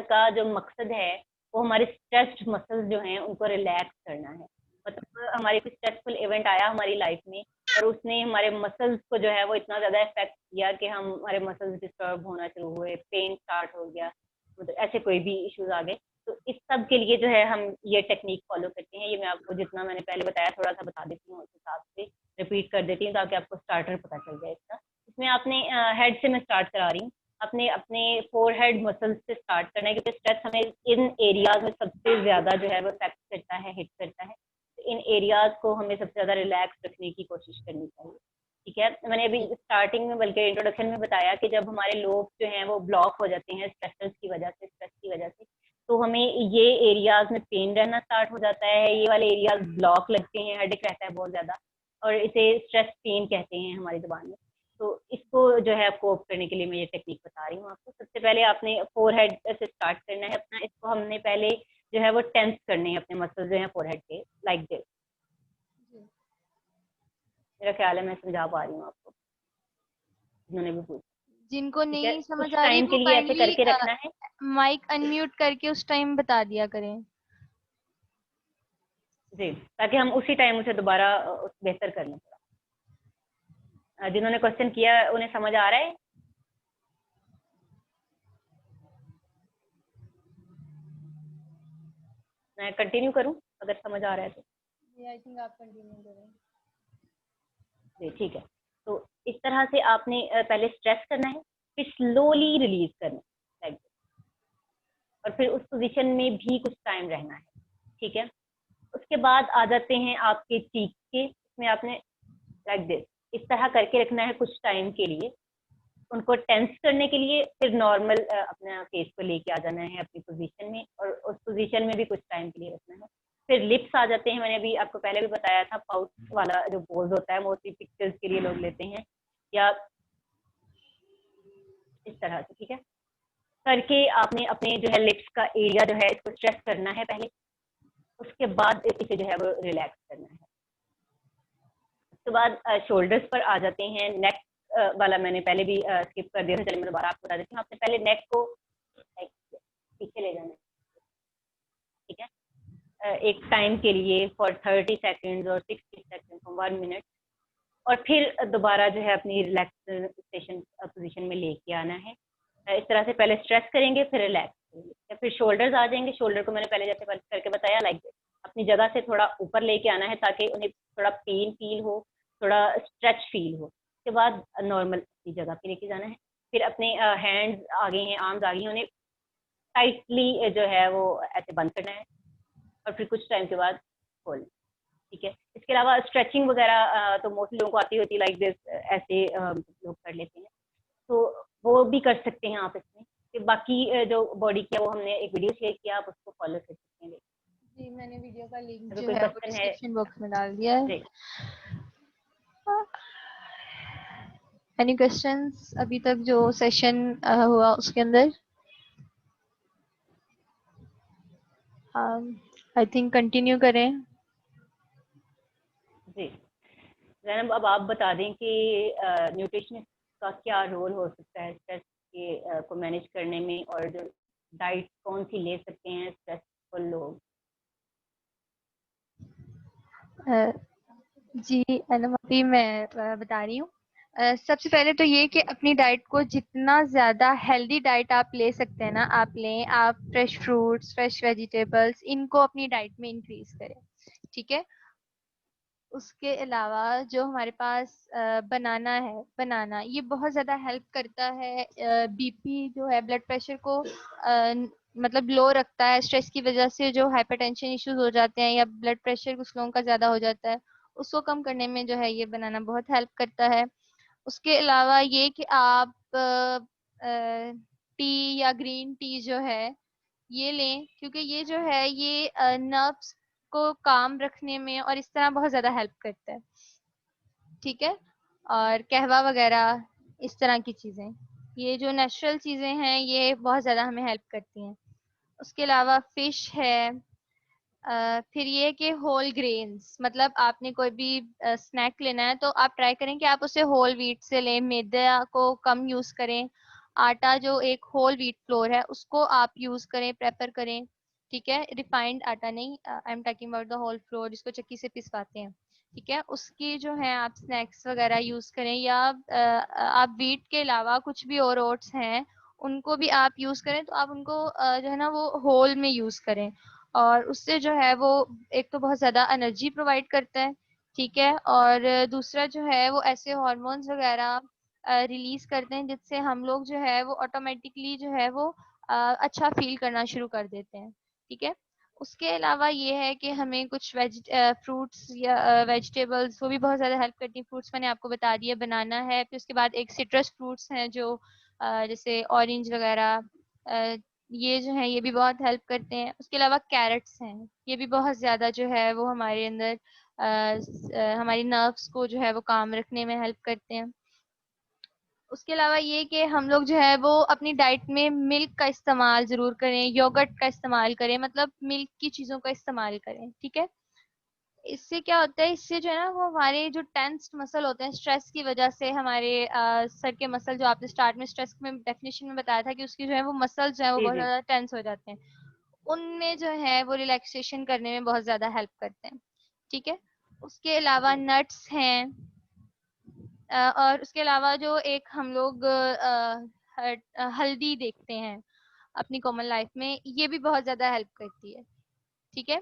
का जो मकसद है वो हमारे स्ट्रेस्ड मसल्स जो हैं उनको रिलैक्स करना है। मतलब हमारे कोई स्ट्रेसफुल इवेंट आया हमारी लाइफ में और उसने हमारे मसल्स को जो है वो इतना ज़्यादा इफेक्ट किया कि हमारे मसल्स डिस्टर्ब होना शुरू हुए, पेन स्टार्ट हो गया, मतलब ऐसे कोई भी इश्यूज आ गए। तो इस सब के लिए जो है हम ये टेक्निक फॉलो करते हैं। ये मैं आपको जितना मैंने पहले बताया थोड़ा सा बता देती हूँ, उस हिसाब से रिपीट कर देती हूँ ताकि आपको स्टार्टर पता चल जाए इसका। इसमें आपने हेड से मैं स्टार्ट करा रही हूँ। अपने अपने फोरहेड मसल्स से स्टार्ट करना है क्योंकि स्ट्रेस हमें इन एरियाज में सबसे ज़्यादा जो है वो अफेक्ट करता है, हिट करता है। तो इन एरियाज को हमें सबसे ज़्यादा रिलैक्स रखने की कोशिश करनी चाहिए। ठीक है, मैंने अभी स्टार्टिंग में बल्कि इंट्रोडक्शन में बताया कि जब हमारे लोग जो हैं वो ब्लॉक हो जाते हैं स्ट्रेस की वजह से, स्ट्रेस की वजह से, तो हमें ये एरियाज में पेन रहना स्टार्ट हो जाता है, ये वाले एरियाज ब्लॉक लगते हैं, हेडेक रहता है बहुत ज़्यादा, और इसे स्ट्रेस पेन कहते हैं हमारी ज़ुबान में। तो इसको जो है कोप करने के लिए मैं ये टेक्निक बता रही हूँ आपको। सबसे पहले आपने फोरहेड से स्टार्ट करना है अपना। इसको हमने पहले जो है वो टेंस करने हैं अपने मसल्स जो हैं फोरहेड के, लाइक दिस। मेरा ख्याल है मैं समझा पा रही हूँ आपको, जिन्होंने भी पूछा। जिनको ठीक है, नहीं समझ कुछ आ रही टाइम वो के लिए ऐसे काइंडली करके रखना है। माइक अनम्यूट करके उस टाइम बता दिया करें। जी, ताकि हम उसी टाइम उसे दोबारा बेहतर कर लें। जिन्होंने क्वेश्चन किया उन्हें समझ आ रहा है? मैं कंटिन्यू करूं अगर समझ आ रहा है तो? आई थिंक आप कंटिन्यू करें। जी ठीक है। तो इस तरह से आपने पहले स्ट्रेच करना है, फिर स्लोली रिलीज करना है, लाइक, और फिर उस पोजीशन में भी कुछ टाइम रहना है। ठीक है, उसके बाद आ जाते हैं आपके चीक के। इसमें आपने लाइक दिस इस तरह करके रखना है कुछ टाइम के लिए, उनको टेंस करने के लिए, फिर नॉर्मल अपना फेस को लेके आ जाना है अपनी पोजीशन में, और उस पोजीशन में भी कुछ टाइम के लिए रखना है। फिर लिप्स आ जाते हैं। मैंने अभी आपको पहले भी बताया था, पाउच वाला जो पोज होता है मोस्टली पिक्चर्स के लिए लोग लेते हैं, या इस तरह से। ठीक है, करके आपने अपने जो है लिप्स का एरिया जो है इसको स्ट्रेच करना है पहले, उसके बाद इसे जो है वो रिलैक्स करना है। उसके बाद शोल्डर्स पर आ जाते हैं। नेक वाला मैंने पहले भी स्किप कर दिया था, चलिए मैं दोबारा आपको बता देती हूँ। आपने पहले नेक को पीछे ले जाना है। ठीक है, एक टाइम के लिए फॉर 30 सेकेंड्स और 60 सेकेंड्स फॉर 1 मिनट, और फिर दोबारा जो है अपनी रिलैक्सेशन पोजीशन में लेके आना है। इस तरह से पहले स्ट्रेच करेंगे, फिर रिलैक्स करेंगे, या फिर शोल्डर्स आ जाएंगे। शोल्डर को मैंने पहले जैसे करके बताया, लाइक अपनी जगह से थोड़ा ऊपर लेके आना है ताकि उन्हें थोड़ा पेन फील हो, थोड़ा स्ट्रेच फील हो। उसके बाद नॉर्मल अपनी जगह पे लेके जाना है। फिर अपने हैंड्स आगे हैं, आर्म्स आगे हैं, उन्हें टाइटली जो है वो ऐसे बंद करना है, और फिर कुछ टाइम के बाद खोलना। ठीक है, इसके अलावा स्ट्रेचिंग वगैरह तो मोस्टली लोगों को आती होती है, लाइक दिस, ऐसे लोग कर लेते हैं, तो वो भी कर सकते हैं आप इसमें। फिर बाकी जो बॉडी की है वो हमने एक वीडियो शेयर किया, आप उसको फॉलो कर सकते हैं। जी मैंने वीडियो का लिंक अगर जो कोई है वो क्वेश्चन है डिस्क्रिप्शन बॉक्स में डाल दिया है। जी। एनी क्वेश्चंस अभी तक जो सेशन हुआ उसके अंदर? आई थिंक कंटिन्यू करें। जी जैनब, अब आप बता दें कि न्यूट्रिशनिस्ट का क्या रोल हो सकता है स्ट्रेस के को मैनेज करने में, और जो डाइट कौन सी ले सकते हैं स्ट्रेसफुल लोग? जी अभी मैं बता रही हूँ। सबसे पहले तो ये कि अपनी डाइट को जितना ज़्यादा हेल्दी डाइट आप ले सकते हैं ना आप लें। आप फ्रेश फ्रूट्स, फ्रेश वेजिटेबल्स, इनको अपनी डाइट में इंक्रीज करें। ठीक है, उसके अलावा जो हमारे पास बनाना है, बनाना ये बहुत ज़्यादा हेल्प करता है। बीपी जो है, ब्लड प्रेशर को मतलब लो रखता है। स्ट्रेस की वजह से जो हाइपरटेंशन इश्यूज हो जाते हैं या ब्लड प्रेशर कुछ लोगों का ज़्यादा हो जाता है, उसको कम करने में जो है ये बनाना बहुत हेल्प करता है। उसके अलावा ये कि आप टी या ग्रीन टी जो है ये लें, क्योंकि ये जो है ये नर्व्स को काम रखने में और इस तरह बहुत ज़्यादा हेल्प करता है। ठीक है, और कहवा वगैरह इस तरह की चीज़ें। ये जो नेचुरल चीज़ें हैं ये बहुत ज़्यादा हमें हेल्प करती हैं। उसके अलावा फ़िश है। फिर ये कि होल ग्रेन्स, मतलब आपने कोई भी स्नैक लेना है तो आप ट्राई करें कि आप उसे होल व्हीट से लें, मैदा को कम यूज़ करें। आटा जो एक होल व्हीट फ्लोर है उसको आप यूज़ करें, प्रेफर करें। ठीक है, रिफाइंड आटा नहीं, I am talking about the whole flour जिसको चक्की से पिसवाते हैं। ठीक है, उसकी जो है आप स्नैक्स वगैरह यूज़ करें, या आप व्हीट के अलावा कुछ भी और ओट्स हैं उनको भी आप यूज़ करें, तो आप उनको जो है ना वो होल में यूज़ करें। और उससे जो है वो एक तो बहुत ज़्यादा एनर्जी प्रोवाइड करता है। ठीक है, और दूसरा जो है वो ऐसे हार्मोन्स वगैरह रिलीज करते हैं जिससे हम लोग जो है वो ऑटोमेटिकली जो है वो अच्छा फील करना शुरू कर देते हैं। ठीक है, उसके अलावा ये है कि हमें कुछ फ्रूट्स या वेजिटेबल्स वो भी बहुत ज़्यादा हेल्प करती हैं। फ्रूट्स मैंने आपको बता दिया, बनाना है, फिर उसके बाद एक सिट्रस फ्रूट्स हैं जो जैसे ऑरेंज वगैरह, ये जो है ये भी बहुत हेल्प करते हैं। उसके अलावा कैरेट्स हैं, ये भी बहुत ज़्यादा जो है वो हमारे अंदर हमारी नर्व्स को जो है वो काम रखने में हेल्प करते हैं। उसके अलावा ये कि हम लोग जो है वो अपनी डाइट में मिल्क का इस्तेमाल ज़रूर करें, योगर्ट का इस्तेमाल करें, मतलब मिल्क की चीज़ों का इस्तेमाल करें। ठीक है, इससे क्या होता है, इससे जो है ना वो हमारे जो टेंस्ड मसल होते हैं स्ट्रेस की वजह से, हमारे सर के मसल, जो आपने स्टार्ट में स्ट्रेस में डेफिनेशन में बताया था कि उसकी जो है वो मसल जो है वो जी बहुत जी। ज़्यादा टेंस हो जाते हैं, उनमें जो है वो रिलैक्सेशन करने में बहुत ज़्यादा हेल्प करते हैं। ठीक है, उसके अलावा जी नट्स हैं। और उसके अलावा जो एक हम लोग हल्दी देखते हैं अपनी कॉमन लाइफ में, ये भी बहुत ज़्यादा हेल्प करती है। ठीक है,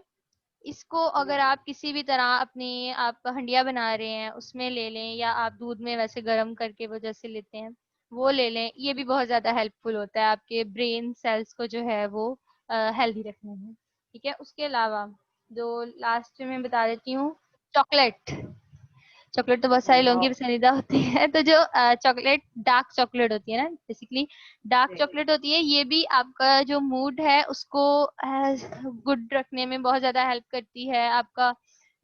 इसको जी। अगर आप किसी भी तरह अपनी आप हंडिया बना रहे हैं उसमें ले लें, या आप दूध में वैसे गर्म करके वो जैसे लेते हैं वो ले लें, ये भी बहुत ज़्यादा हेल्पफुल होता है आपके ब्रेन सेल्स को जो है वो हेल्दी रखने में। ठीक है, उसके अलावा जो लास्ट में बता देती हूँ, चॉकलेट। चॉकलेट तो बहुत सारे लोगों की वाह। पसंदीदा होती है, तो जो चॉकलेट डार्क चॉकलेट होती है ना, बेसिकली डार्क जी चॉकलेट होती है, ये भी आपका जो मूड है उसको गुड रखने में बहुत ज्यादा हेल्प करती है। आपका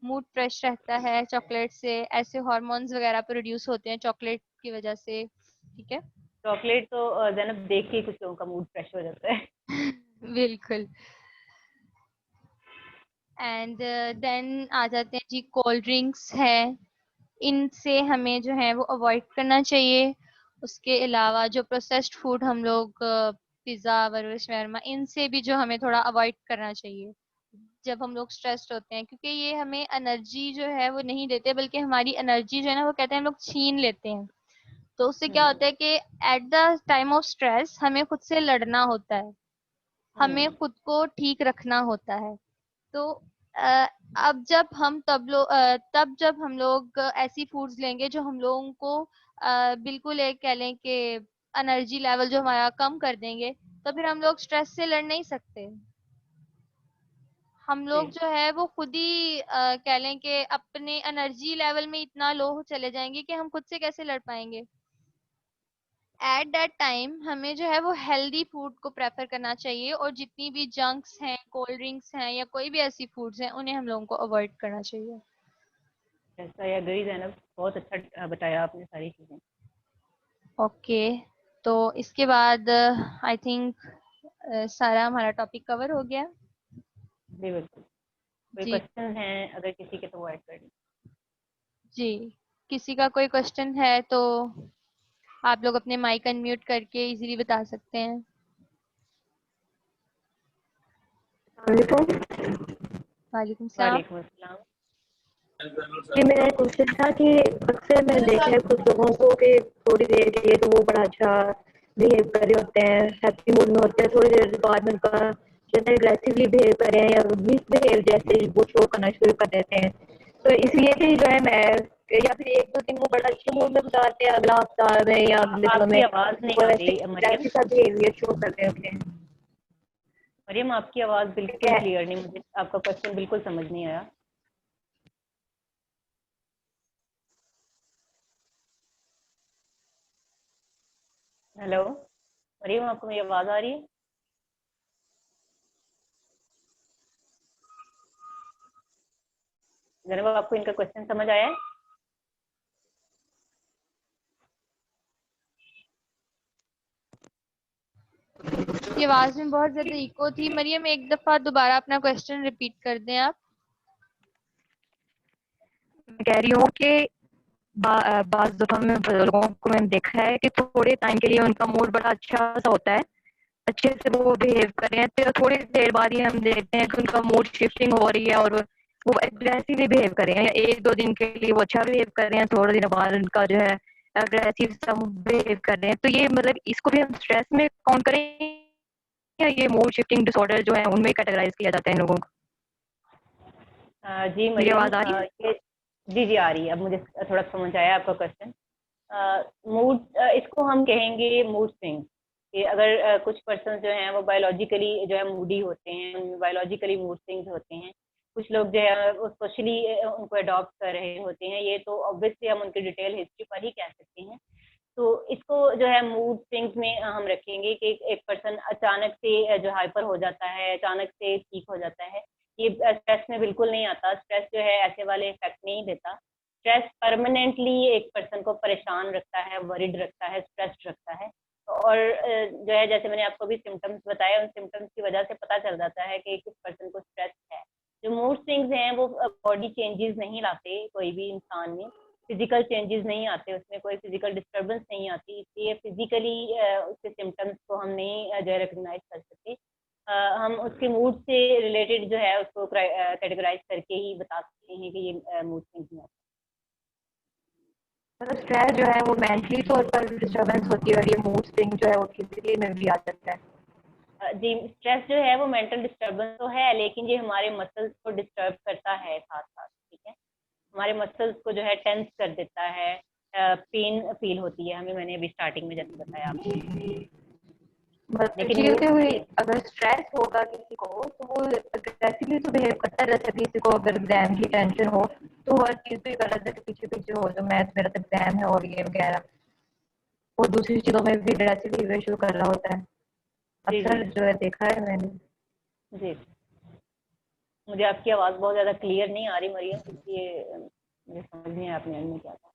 मूड फ्रेश रहता है चॉकलेट से, ऐसे हॉर्मोन्स वगैरह प्रोड्यूस होते हैं चॉकलेट की वजह से। ठीक है। चॉकलेट तो जैनब देख के ही कुछ लोगों का मूड फ्रेश हो जाता है। बिल्कुल। एंड देन आ जाते हैं जी, कोल्ड ड्रिंक्स है, इनसे हमें जो है वो अवॉइड करना चाहिए। उसके अलावा जो प्रोसेस्ड फूड हम लोग पिज़्ज़ा बर्गर शवरमा, इनसे भी जो हमें थोड़ा अवॉइड करना चाहिए जब हम लोग स्ट्रेस्ड होते हैं, क्योंकि ये हमें एनर्जी जो है वो नहीं देते, बल्कि हमारी एनर्जी जो है ना वो कहते हैं हम लोग छीन लेते हैं। तो उससे क्या हम्म होता है कि at the time of stress हमें खुद से लड़ना होता है, हमें हम्म। खुद को ठीक रखना होता है। तो अ, अब जब हम तब जब हम लोग ऐसी फूड्स लेंगे जो हम लोगों को बिल्कुल एक कह लें कि एनर्जी लेवल जो हमारा कम कर देंगे, तो फिर हम लोग स्ट्रेस से लड़ नहीं सकते। हम जी। लोग जो है वो खुद ही कह लें कि अपने एनर्जी लेवल में इतना लो चले जाएंगे कि हम खुद से कैसे लड़ पाएंगे। एट दैट टाइम हमें जो है वो हेल्दी फूड को प्रेफर करना चाहिए, और जितनी भी जंक्स हैं, कोल्ड ड्रिंक्स हैं, या कोई भी ऐसी फूड्स हैं, उन्हें हम लोगों को अवॉइड करना चाहिए। ऐसा या गई जैनब, बहुत अच्छा बताया आपने सारी चीजें। ओके, तो इसके बाद आई थिंक सारा हमारा टॉपिक कवर हो गया। जी बिल्कुल। कोई जी। क्वेश्चन है अगर किसी के, तो वो ऐड कर लीजिए। जी, किसी का कोई क्वेश्चन है तो आप लोग अपने माइक अनम्यूट करके इजीली बता सकते हैं। वालेकुम। वालेकुम सलाम। वालेकुम अस्सलाम। जी, मेरा एक क्वेश्चन था कि अक्सर मैंने देखा है कुछ लोगों को कि थोड़ी देर के लिए तो वो बड़ा अच्छा बिहेव कर रहे होते हैं, हैप्पी मूड में होते हैं, थोड़ी देर बाद में उनका जैसे एग्रेसिवली बिहेव कर रहे हैं या मिसबिहेव जैसे वो शो करना शुरू कर देते हैं। तो इसलिए भी जो है मैं, या फिर एक दो दिन वो बड़ा अच्छे मूड में गुजारते हैं, अगला हफ्ता में या अगले दिनों में आपकी आवाज नहीं वो आ ऐसे रही मरियम। एग्रेसिव सा बिहेवियर शो कर रहे होते हैं। मरियम, आपकी आवाज ठीक बिल्कुल है। क्लियर नहीं, मुझे आपका क्वेश्चन बिल्कुल समझ नहीं आया। हेलो मरियम, आपको मेरी आवाज आ रही है? जनाब, आपको इनका क्वेश्चन समझ आया है? ये आवाज में बहुत ज्यादा इको थी। मरियम, एक दफा दोबारा अपना क्वेश्चन रिपीट कर दें आप। मैं कह रही हूँ कि बाज़ दफ़ा में बुजुर्गों को मैंने देखा है कि थोड़े टाइम के लिए उनका मूड बड़ा अच्छा सा होता है, अच्छे से वो बिहेव कर रहे हैं, फिर थोड़ी देर बाद ही हम देखते हैं कि उनका मूड शिफ्टिंग हो रही है और वो अग्रेसिवली बिहेव कर रहे हैं। एक दो दिन के लिए वो अच्छा बिहेव कर रहे हैं, थोड़े दिन बाद उनका जो है अग्रेसिव सा बिहेव कर रहे हैं। तो ये मतलब इसको भी हम स्ट्रेस में काउंट करें या ये मूड शिफ्टिंग डिसऑर्डर जो है उनमें कैटेगराइज किया जाता है इन लोगों को? जी मेरी मरियम, आवाज आ रही है? ये जी आ रही है। अब मुझे थोड़ा समझ आया आपका क्वेश्चन। मूड, इसको हम कहेंगे मूड स्विंग। कि अगर कुछ पर्सन जो हैं वो बायोलॉजिकली जो है मूडी होते हैं, बायोलॉजिकली मूड स्विंग्स होते हैं। कुछ लोग जो है वो सोशली उनको अडॉप्ट कर रहे होते हैं, ये तो ऑब्वियसली हम उनकी डिटेल हिस्ट्री पर ही कह सकते हैं। तो इसको जो है मूड स्विंग्स में हम रखेंगे कि एक पर्सन अचानक से जो हाइपर हो जाता है, अचानक से ठीक हो जाता है। ये स्ट्रेस में बिल्कुल नहीं आता। स्ट्रेस जो है ऐसे वाले इफेक्ट नहीं देता। स्ट्रेस परमानेंटली एक पर्सन को परेशान रखता है, वरिड रखता है, स्ट्रेस्ड रखता है। और जो है जैसे मैंने आपको भी सिम्टम्स बताया, उन सिम्टम्स की वजह से पता चल जाता है कि किस पर्सन को स्ट्रेस है। जो मूड स्विंग्स हैं वो बॉडी चेंजेस नहीं लाते कोई भी इंसान में, फिजिकल चेंजेस नहीं आते, उसमें कोई फिजिकल डिस्टर्बेंस नहीं आती, इसलिए फिजिकली उसके सिम्टम्स को हम नहीं जो है रिकग्नाइज कर सकते। हम उसके मूड से रिलेटेड जो है उसको कैटेगराइज करके ही बता सकते हैं कि ये मूड स्विंग्स में आता मतलब स्ट्रेस जो है वो मेंटली तौर पर डिस्टर्बेंस होती है और ये मूड स्विंग जो है वो फिजिकली में भी आ सकता है। है। जी, स्ट्रेस जो है वो मेंटल डिस्टर्बेंस तो है, लेकिन ये हमारे मसल्स को डिस्टर्ब करता है साथ साथ। ठीक है, हमारे मसल्स को जो है टेंस कर देता है, पेन फील होती है हमें, मैंने अभी स्टार्टिंग में जैसे बताया आपको। मतलब लेकिन ये मूड, कि हुई अगर स्ट्रेस होगा किसी को तो वो अग्रेसिवली तो बिहेव करता है। जैसे किसी को अगर एग्जाम की टेंशन हो तो हर चीज पे गलत है कि पीछे पीछे हो, जो मैथ मेरा एग्जाम है और ये वगैरह, वो दूसरी चीजों में भी अग्रेसिवली बिहेव शुरू कर रहा होता है। जी जी अक्सर जो है देखा है मैंने। जी। मुझे आपकी आवाज़ बहुत ज़्यादा क्लियर नहीं आ रही मरियम, इसलिए मुझे समझ नहीं आया आपने end में क्या था।